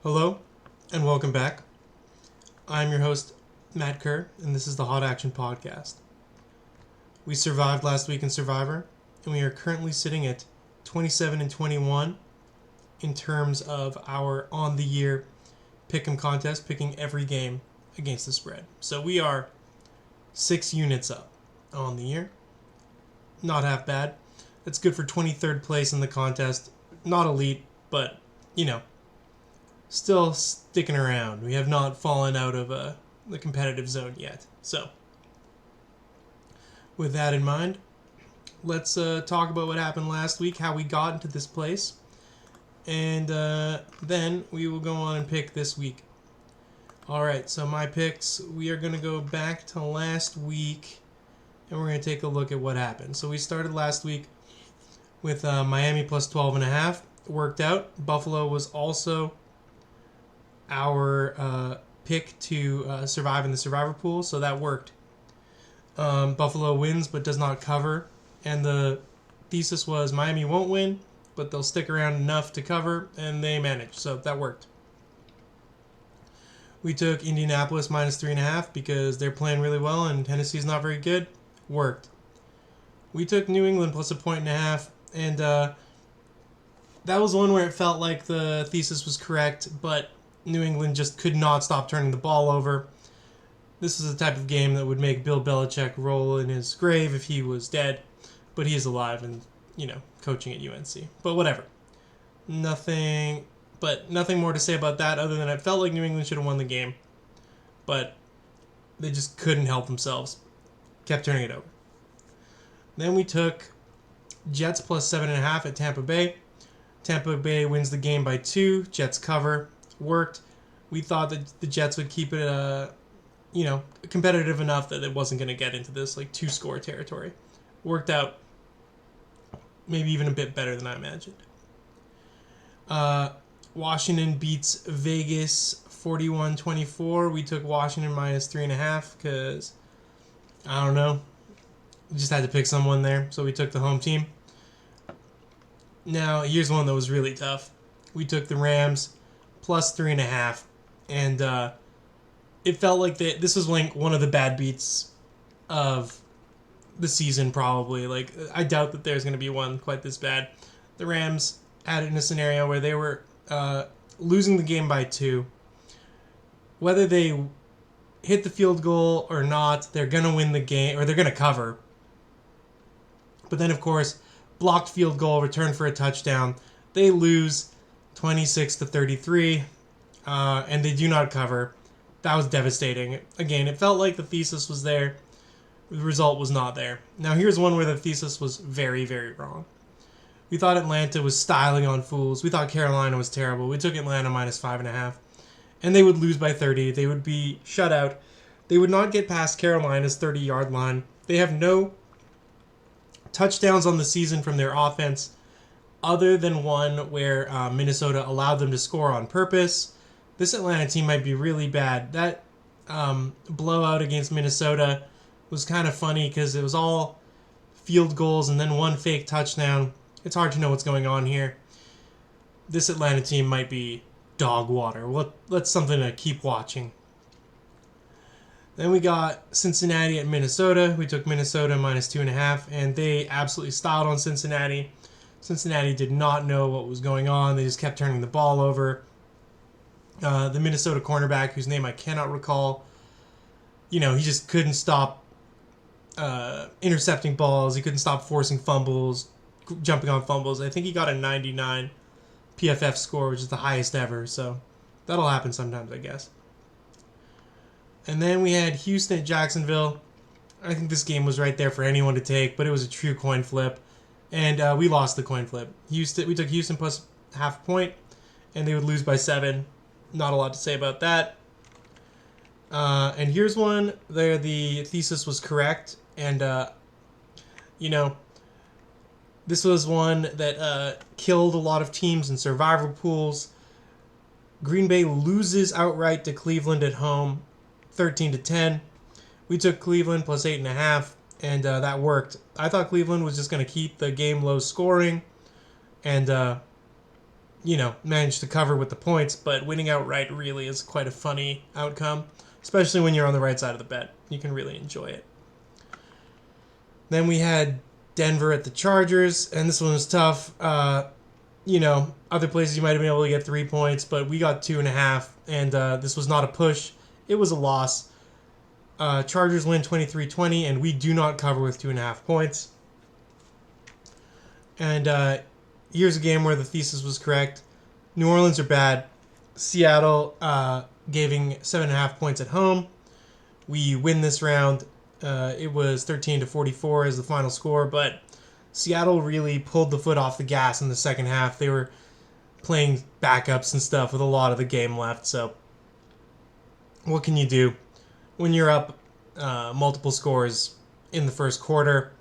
Hello, and welcome back. I'm your host, Matt Kerr, and this is the Hot Action Podcast. We survived last week in Survivor, and we are currently sitting at 27 and 21 in terms of our on the year pick'em contest, picking every game against the spread. So we are 6 units up on the year. Not half bad. That's good for 23rd place in the contest. Not elite, but, still sticking around. We have not fallen out of the competitive zone yet. So, with that in mind, let's talk about what happened last week, how we got into this place, and then we will go on and pick this week. Alright, so my picks, we are going to go back to last week, and we're going to take a look at what happened. So we started last week with Miami plus 12.5. Worked out. Buffalo was also our pick to survive in the survivor pool, so that worked. Buffalo wins but does not cover, and the thesis was Miami won't win, but they'll stick around enough to cover, and they managed, so that worked. We took Indianapolis minus 3.5 because they're playing really well and Tennessee's not very good. Worked. We took New England plus 1.5, and that was one where it felt like the thesis was correct, but New England just could not stop turning the ball over. This is the type of game that would make Bill Belichick roll in his grave if he was dead, but he is alive and, coaching at UNC. But whatever. Nothing more to say about that other than it felt like New England should have won the game, but they just couldn't help themselves. Kept turning it over. Then we took Jets plus 7.5 at Tampa Bay. Tampa Bay wins the game by 2. Jets cover. Worked. We thought that the Jets would keep it, competitive enough that it wasn't going to get into this 2-score territory. Worked out maybe even a bit better than I imagined. Washington beats Vegas 41-24. We took Washington minus 3.5 because, I don't know, we just had to pick someone there, so we took the home team. Now, here's one that was really tough. We took the Rams plus 3.5, and it felt like this was one of the bad beats of the season, probably. I doubt that there's going to be one quite this bad. The Rams had it in a scenario where they were losing the game by 2. Whether they hit the field goal or not, they're going to win the game, or they're going to cover. But then, of course, blocked field goal, return for a touchdown. They lose 26-33, and they do not cover. That was devastating. Again, it felt like the thesis was there. The result was not there. Now, here's one where the thesis was very, very wrong. We thought Atlanta was styling on fools. We thought Carolina was terrible. We took Atlanta minus 5.5. And they would lose by 30. They would be shut out. They would not get past Carolina's 30-yard line. They have no touchdowns on the season from their offense other than one where Minnesota allowed them to score on purpose. This Atlanta team might be really bad. That blowout against Minnesota was kind of funny because it was all field goals and then one fake touchdown. It's hard to know what's going on here. This Atlanta team might be dog water. That's something to keep watching. Then we got Cincinnati at Minnesota. We took Minnesota minus 2.5, and they absolutely styled on Cincinnati. Cincinnati did not know what was going on. They just kept turning the ball over. The Minnesota cornerback, whose name I cannot recall, he just couldn't stop intercepting balls. He couldn't stop forcing fumbles, jumping on fumbles. I think he got a 99 PFF score, which is the highest ever. So that'll happen sometimes, I guess. And then we had Houston at Jacksonville. I think this game was right there for anyone to take, but it was a true coin flip. And we lost the coin flip. We took Houston plus half a point, and they would lose by 7. Not a lot to say about that. And here's one there the thesis was correct. And, this was one that killed a lot of teams in survivor pools. Green Bay loses outright to Cleveland at home, 13-10. We took Cleveland plus 8.5, and that worked. I thought Cleveland was just going to keep the game low scoring, and managed to cover with the points, but winning outright really is quite a funny outcome, especially when you're on the right side of the bet. You can really enjoy it. Then we had Denver at the Chargers, and this one was tough. Other places you might have been able to get 3 points, but we got 2.5, and this was not a push. It was a loss. Chargers win 23-20, and we do not cover with 2.5 points. And here's a game where the thesis was correct. New Orleans are bad. Seattle giving 7.5 points at home. We win this round. It was 13-44 as the final score, but Seattle really pulled the foot off the gas in the second half. They were playing backups and stuff with a lot of the game left, so what can you do? When you're up multiple scores in the first quarter,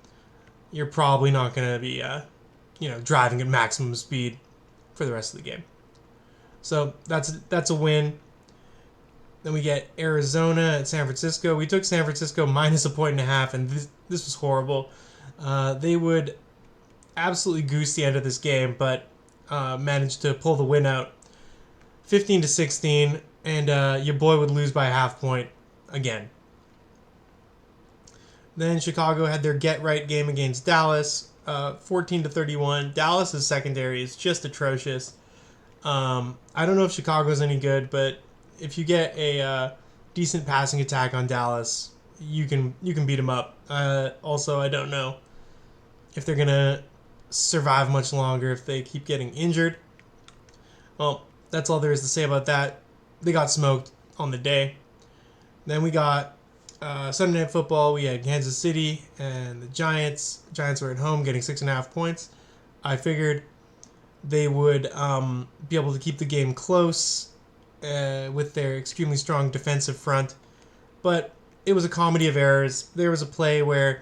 you're probably not going to be driving at maximum speed for the rest of the game. So that's a win. Then we get Arizona at San Francisco. We took San Francisco minus 1.5 points, and this was horrible. They would absolutely goose the end of this game, but managed to pull the win out 15-16, and your boy would lose by a half point again. Then Chicago had their get-right game against Dallas, 14-31. Dallas' secondary is just atrocious. I don't know if Chicago's any good, but if you get a decent passing attack on Dallas, you can beat them up. Also, I don't know if they're going to survive much longer if they keep getting injured. Well, that's all there is to say about that. They got smoked on the day. Then we got Sunday Night Football. We had Kansas City and the Giants. Giants were at home getting 6.5 points. I figured they would be able to keep the game close with their extremely strong defensive front. But it was a comedy of errors. There was a play where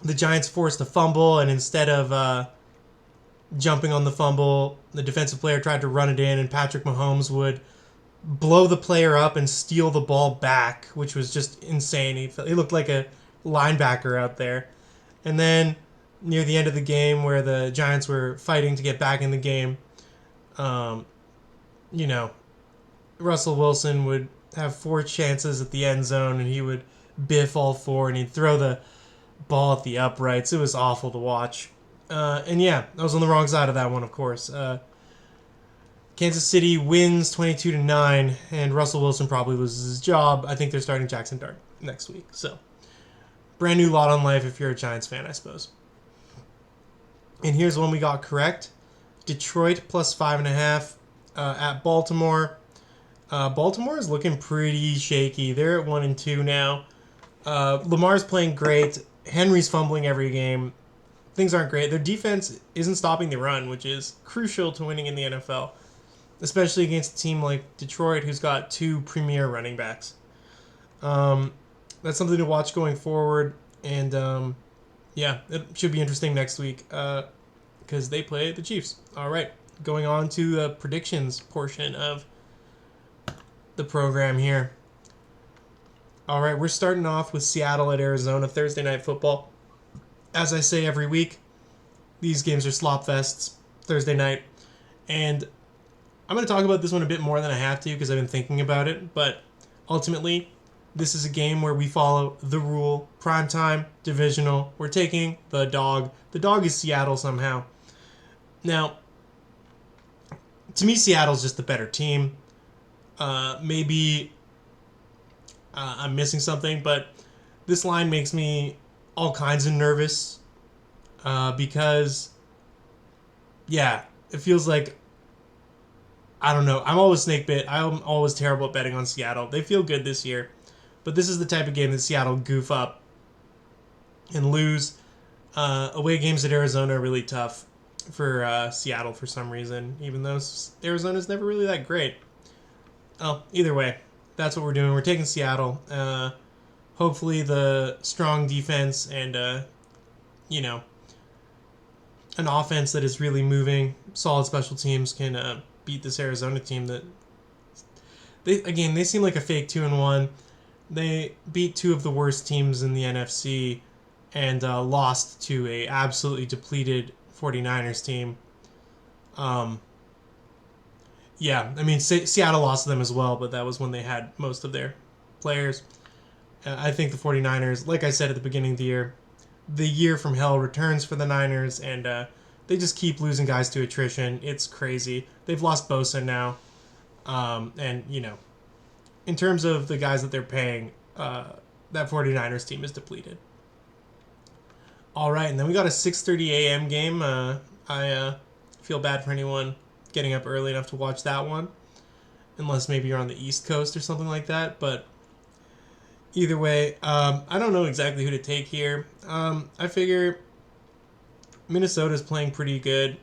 the Giants forced a fumble, and instead of jumping on the fumble, the defensive player tried to run it in, and Patrick Mahomes would blow the player up and steal the ball back, which was just insane. He looked like a linebacker out there. And then near the end of the game, where the Giants were fighting to get back in the game, Russell Wilson would have 4 chances at the end zone, and he would biff all 4, and he'd throw the ball at the uprights. It was awful to watch. I was on the wrong side of that one, of course. Kansas City wins 22-9, and Russell Wilson probably loses his job. I think they're starting Jackson Dart next week. So, brand new lot on life if you're a Giants fan, I suppose. And here's one we got correct. Detroit plus 5.5 at Baltimore. Baltimore is looking pretty shaky. They're at 1-2 now. Lamar's playing great. Henry's fumbling every game. Things aren't great. Their defense isn't stopping the run, which is crucial to winning in the NFL, especially against a team like Detroit, who's got 2 premier running backs. That's something to watch going forward, and it should be interesting next week because they play the Chiefs. All right, going on to the predictions portion of the program here. All right, we're starting off with Seattle at Arizona, Thursday Night Football. As I say every week, these games are slop fests, Thursday night. And I'm going to talk about this one a bit more than I have to because I've been thinking about it. But ultimately, this is a game where we follow the rule. Primetime, divisional. We're taking the dog. The dog is Seattle somehow. Now, to me, Seattle's just the better team. Maybe I'm missing something, but this line makes me all kinds of nervous because, it feels like, I don't know. I'm always snake bit. I'm always terrible at betting on Seattle. They feel good this year, but this is the type of game that Seattle goof up and lose. Away games at Arizona are really tough for Seattle for some reason, even though Arizona's never really that great. Oh, either way, that's what we're doing. We're taking Seattle. Hopefully the strong defense and, an offense that is really moving, solid special teams can beat this Arizona team that they seem like a fake 2-1. They beat 2 of the worst teams in the NFC and lost to a absolutely depleted 49ers team. Um, yeah, I mean, Seattle lost to them as well, but that was when they had most of their players. I think the 49ers, like I said at the beginning of the year from hell returns for the Niners, and they just keep losing guys to attrition. It's crazy. They've lost Bosa now. And, in terms of the guys that they're paying, that 49ers team is depleted. All right, and then we got a 6:30 a.m. game. I feel bad for anyone getting up early enough to watch that one, unless maybe you're on the East Coast or something like that. But either way, I don't know exactly who to take here. I figure Minnesota's playing pretty good.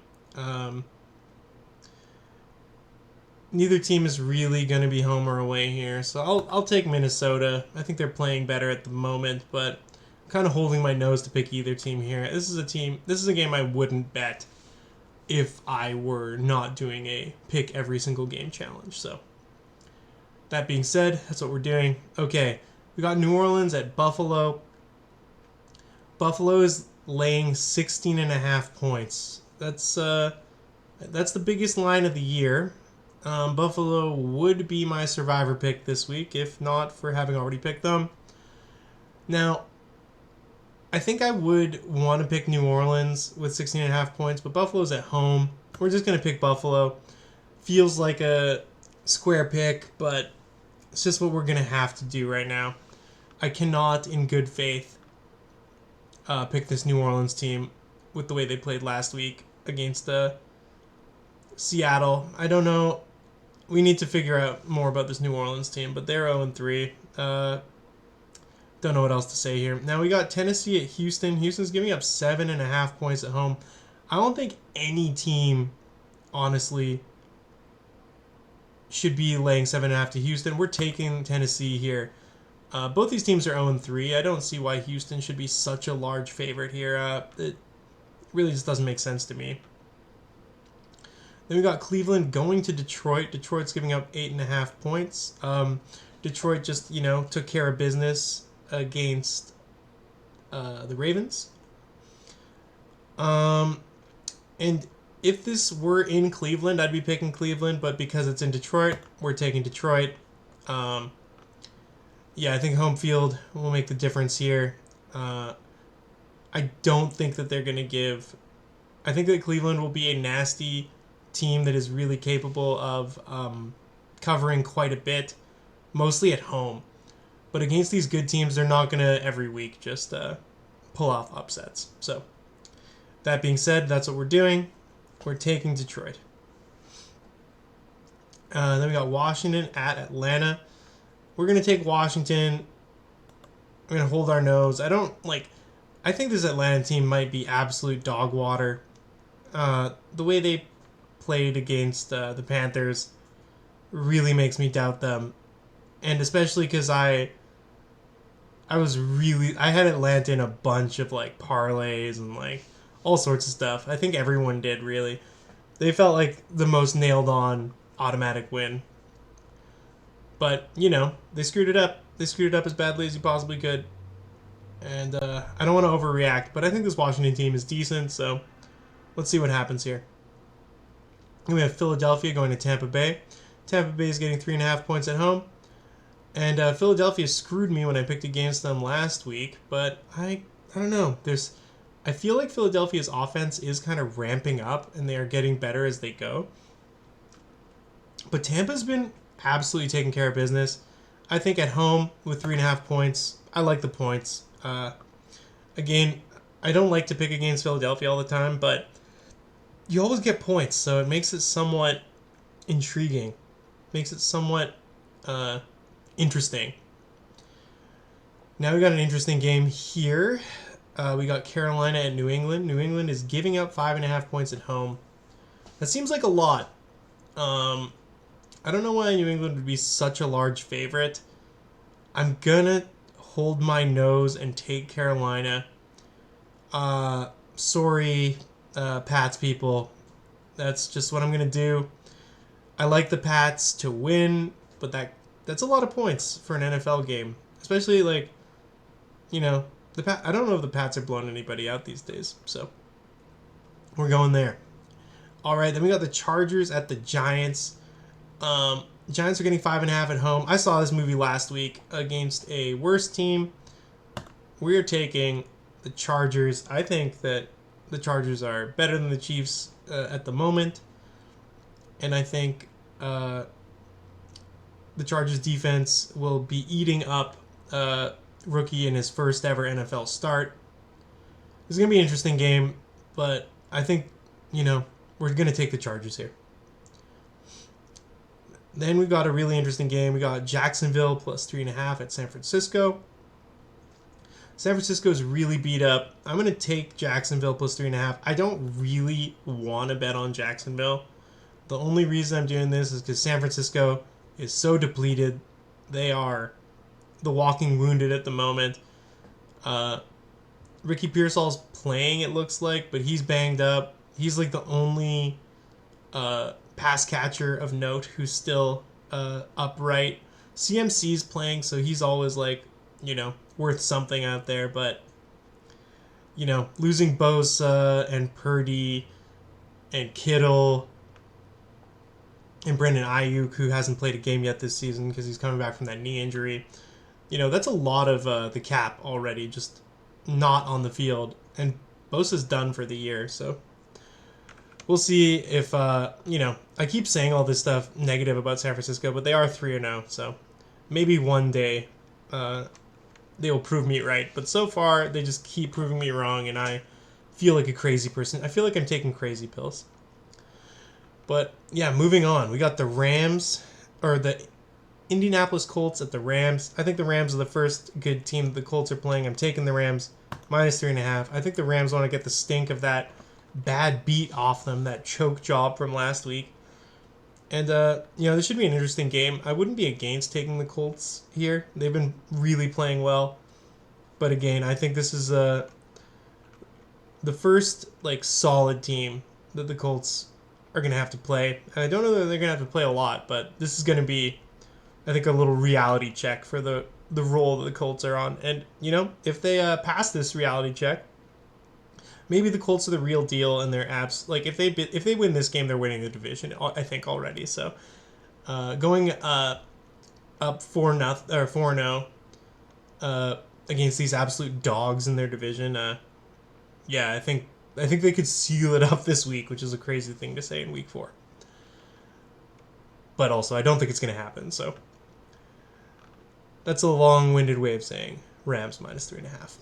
Neither team is really going to be home or away here, so I'll take Minnesota. I think they're playing better at the moment, but I'm kind of holding my nose to pick either team here. This is a game I wouldn't bet if I were not doing a pick every single game challenge. So that being said, that's what we're doing. Okay, we got New Orleans at Buffalo. Buffalo is laying 16.5 points. That's the biggest line of the year. Buffalo would be my survivor pick this week, if not for having already picked them. Now, I think I would want to pick New Orleans with 16.5 points, but Buffalo's at home. We're just going to pick Buffalo. Feels like a square pick, but it's just what we're going to have to do right now. I cannot, in good faith, pick this New Orleans team with the way they played last week against Seattle. I don't know. We need to figure out more about this New Orleans team, but they're 0-3. Don't know what else to say here. Now we got Tennessee at Houston. Houston's giving up 7.5 points at home. I don't think any team, honestly, should be laying 7.5 to Houston. We're taking Tennessee here. Both these teams are 0-3. I don't see why Houston should be such a large favorite here. It really just doesn't make sense to me. Then we got Cleveland going to Detroit. Detroit's giving up 8.5 points. Detroit just, took care of business against the Ravens. And if this were in Cleveland, I'd be picking Cleveland, but because it's in Detroit, we're taking Detroit. I think home field will make the difference here. I don't think that they're going to give... I think that Cleveland will be a nasty team that is really capable of covering quite a bit, mostly at home. But against these good teams, they're not going to every week just pull off upsets. So, that being said, that's what we're doing. We're taking Detroit. Then we got Washington at Atlanta. We're going to take Washington. We're going to hold our nose. I think this Atlanta team might be absolute dog water. The way they played against the Panthers really makes me doubt them. And especially because I had Atlanta in a bunch of parlays and all sorts of stuff. I think everyone did, really. They felt like the most nailed on automatic win. But, they screwed it up. They screwed it up as badly as you possibly could. And I don't want to overreact, but I think this Washington team is decent, so let's see what happens here. And we have Philadelphia going to Tampa Bay. Tampa Bay is getting 3.5 points at home. And Philadelphia screwed me when I picked against them last week, but I don't know. I feel like Philadelphia's offense is kind of ramping up, and they are getting better as they go. But Tampa's been absolutely taking care of business. I think at home with 3.5 points, I like the points. Again, I don't like to pick against Philadelphia all the time, but you always get points, so it makes it somewhat intriguing. Makes it somewhat interesting. Now we got an interesting game here. We got Carolina and New England. New England is giving up 5.5 points at home. That seems like a lot. I don't know why New England would be such a large favorite. I'm gonna hold my nose and take Carolina. Sorry, Pats people. That's just what I'm gonna do. I like the Pats to win, but that's a lot of points for an NFL game, especially I don't know if the Pats are blowing anybody out these days, so we're going there. All right, then we got the Chargers at the Giants. Giants are getting 5.5 at home. I saw this movie last week against a worse team. We're taking the Chargers. I think that the Chargers are better than the Chiefs at the moment. And I think the Chargers defense will be eating up rookie in his first ever NFL start. It's going to be an interesting game, but I think, we're going to take the Chargers here. Then we got a really interesting game. We got Jacksonville plus 3.5 at San Francisco. San Francisco is really beat up. I'm going to take Jacksonville plus 3.5. I don't really want to bet on Jacksonville. The only reason I'm doing this is because San Francisco is so depleted. They are the walking wounded at the moment. Ricky Pearsall's playing, it looks like, but he's banged up. He's like the only pass catcher of note who's still upright. CMC's playing, so he's always like, worth something out there. But, losing Bosa and Purdy and Kittle and Brandon Ayuk, who hasn't played a game yet this season because he's coming back from that knee injury, that's a lot of the cap already just not on the field. And Bosa's done for the year, so we'll see if, I keep saying all this stuff negative about San Francisco, but they are 3-0, so maybe one day they will prove me right. But so far, they just keep proving me wrong, and I feel like a crazy person. I feel like I'm taking crazy pills. But, yeah, moving on. We got the the Indianapolis Colts at the Rams. I think the Rams are the first good team that the Colts are playing. I'm taking the Rams minus 3.5. I think the Rams want to get the stink of that bad beat off them, that choke job from last week. And, this should be an interesting game. I wouldn't be against taking the Colts here. They've been really playing well. But again, I think this is the first, solid team that the Colts are going to have to play. And I don't know that they're going to have to play a lot, but this is going to be, I think, a little reality check for the role that the Colts are on. And, if they pass this reality check, maybe the Colts are the real deal, and they're if they win this game, they're winning the division, I think, already. So going up 4-0 against these absolute dogs in their division, I think they could seal it up this week, which is a crazy thing to say in week 4. But also, I don't think it's going to happen. So that's a long-winded way of saying Rams minus 3.5.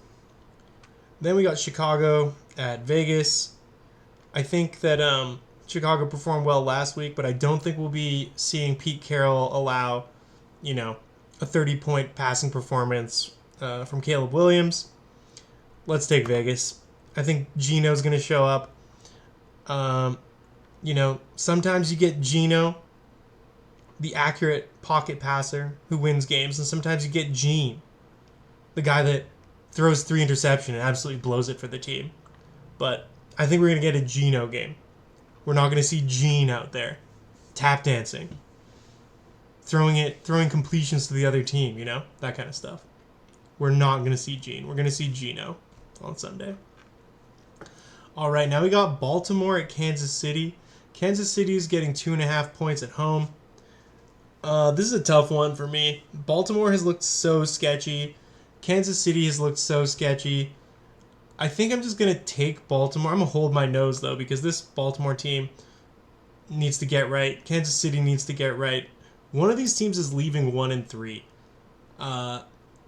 Then we got Chicago at Vegas. I think that Chicago performed well last week, but I don't think we'll be seeing Pete Carroll allow, a 30-point passing performance from Caleb Williams. Let's take Vegas. I think Geno's going to show up. Sometimes you get Geno, the accurate pocket passer who wins games, and sometimes you get Gene, the guy that throws 3 interceptions and absolutely blows it for the team. But I think we're going to get a Geno game. We're not going to see Gene out there tap dancing, throwing completions to the other team, that kind of stuff. We're not going to see Gene. We're going to see Geno on Sunday. All right, now we got Baltimore at Kansas City. Kansas City is getting 2.5 points at home. This is a tough one for me. Baltimore has looked so sketchy. Kansas City has looked so sketchy. I think I'm just going to take Baltimore. I'm going to hold my nose, though, because this Baltimore team needs to get right. Kansas City needs to get right. One of these teams is leaving 1-3.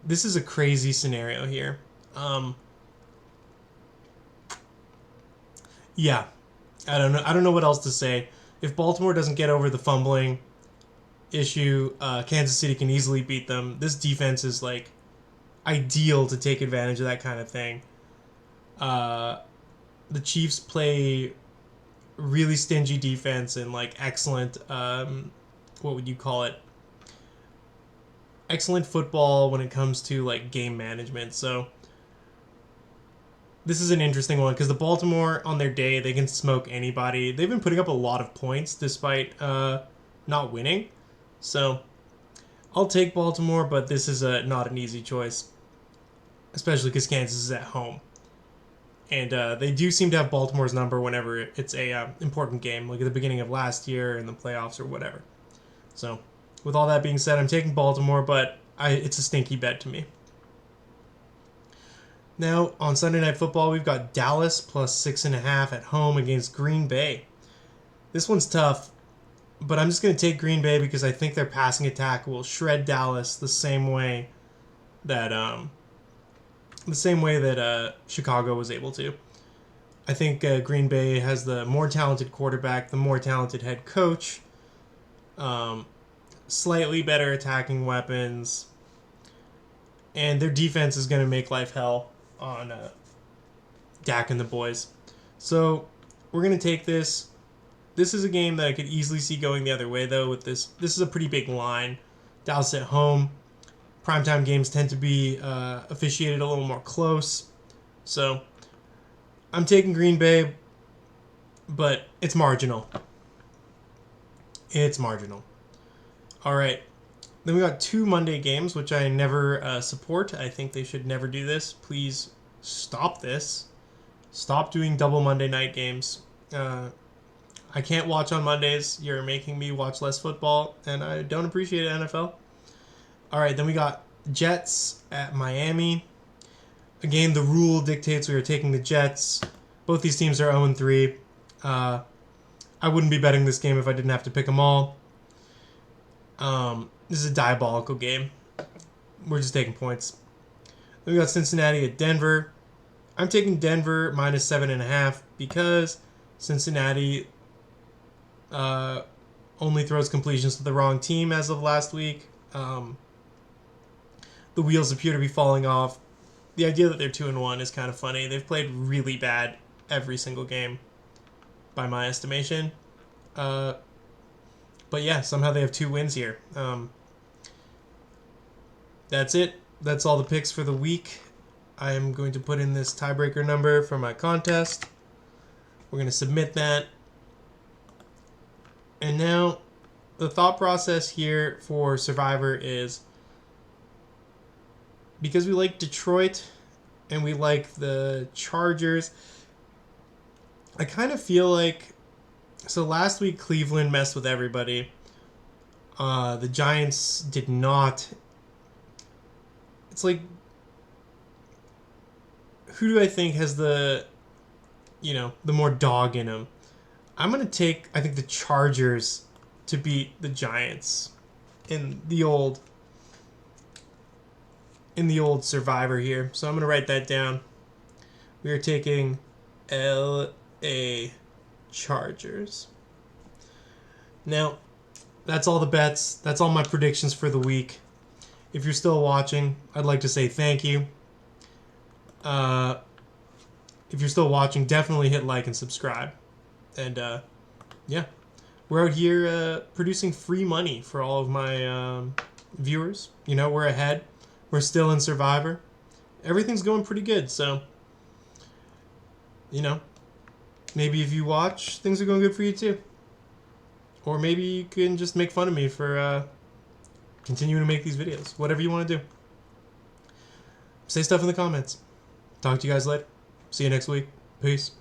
This is a crazy scenario here. Yeah, I don't know what else to say. If Baltimore doesn't get over the fumbling issue, Kansas City can easily beat them. This defense is ideal to take advantage of that kind of thing. The Chiefs play really stingy defense and excellent, what would you call it? Excellent football when it comes to game management. So this is an interesting one because the Baltimore on their day, they can smoke anybody. They've been putting up a lot of points despite not winning. So I'll take Baltimore, but this is not an easy choice, especially because Kansas is at home. And they do seem to have Baltimore's number whenever it's a important game, like at the beginning of last year in the playoffs or whatever. So, with all that being said, I'm taking Baltimore, but it's a stinky bet to me. Now, on Sunday Night Football, we've got Dallas plus 6.5 at home against Green Bay. This one's tough, but I'm just going to take Green Bay because I think their passing attack will shred Dallas the same way that Chicago was able to. I think Green Bay has the more talented quarterback, the more talented head coach, slightly better attacking weapons, and their defense is going to make life hell on Dak and the boys. So we're going to take this. This is a game that I could easily see going the other way, though. With this is a pretty big line. Dallas at home. Primetime games tend to be officiated a little more close. So I'm taking Green Bay, but it's marginal. It's marginal. All right. Then we got 2 Monday games, which I never support. I think they should never do this. Please stop this. Stop doing double Monday night games. I can't watch on Mondays. You're making me watch less football, and I don't appreciate it, NFL. All right, then we got Jets at Miami. Again, the rule dictates we are taking the Jets. Both these teams are 0-3. I wouldn't be betting this game if I didn't have to pick them all. This is a diabolical game. We're just taking points. Then we got Cincinnati at Denver. I'm taking Denver minus 7.5 because Cincinnati only throws completions to the wrong team as of last week. The wheels appear to be falling off. The idea that they're 2-1 is kind of funny. They've played really bad every single game, by my estimation. But yeah, somehow they have 2 wins here. That's it. That's all the picks for the week. I am going to put in this tiebreaker number for my contest. We're going to submit that. And now, the thought process here for Survivor is, because we like Detroit and we like the Chargers, I kind of feel like, so last week Cleveland messed with everybody. The Giants did not. It's like, who do I think has the more dog in them? I'm going to take, I think, the Chargers to beat the Giants in the old Survivor here. So I'm going to write that down. We are taking L.A. Chargers. Now, that's all the bets. That's all my predictions for the week. If you're still watching, I'd like to say thank you. If you're still watching, definitely hit like and subscribe. And yeah, we're out here producing free money for all of my viewers. We're ahead. We're still in Survivor. Everything's going pretty good. So, maybe if you watch, things are going good for you too. Or maybe you can just make fun of me for continuing to make these videos. Whatever you want to do. Say stuff in the comments. Talk to you guys later. See you next week. Peace.